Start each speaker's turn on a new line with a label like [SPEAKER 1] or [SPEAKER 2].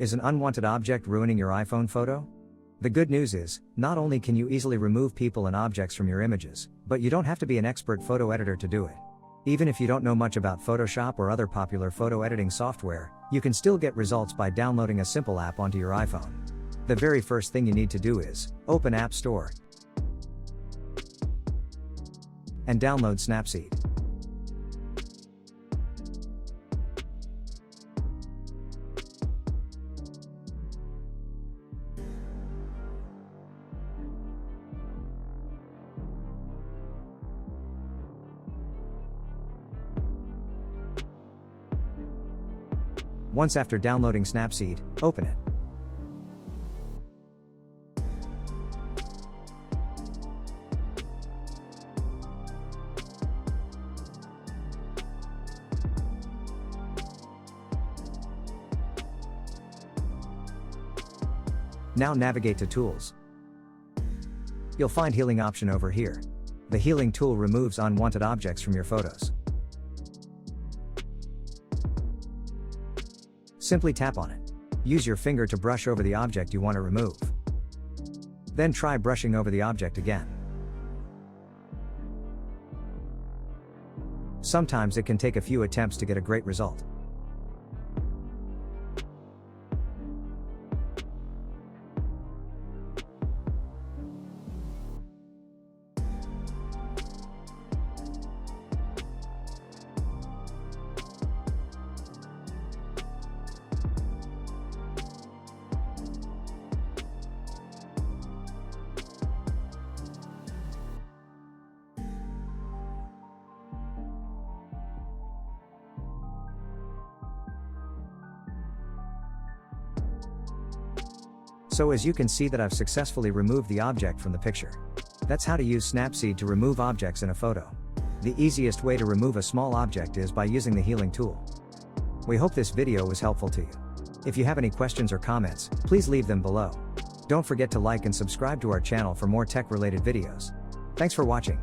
[SPEAKER 1] Is an unwanted object ruining your iPhone photo? The good news is, not only can you easily remove people and objects from your images, but you don't have to be an expert photo editor to do it. Even if you don't know much about Photoshop or other popular photo editing software, you can still get results by downloading a simple app onto your iPhone. The very first thing you need to do is, open App Store and download Snapseed. Once after downloading Snapseed, open it. Now navigate to Tools. You'll find Healing option over here. The Healing tool removes unwanted objects from your photos. Simply tap on it. Use your finger to brush over the object you want to remove. Then try brushing over the object again. Sometimes it can take a few attempts to get a great result. So as you can see that I've successfully removed the object from the picture. That's how to use Snapseed to remove objects in a photo. The easiest way to remove a small object is by using the Healing tool. We hope this video was helpful to you. If you have any questions or comments, please leave them below. Don't forget to like and subscribe to our channel for more tech-related videos. Thanks for watching.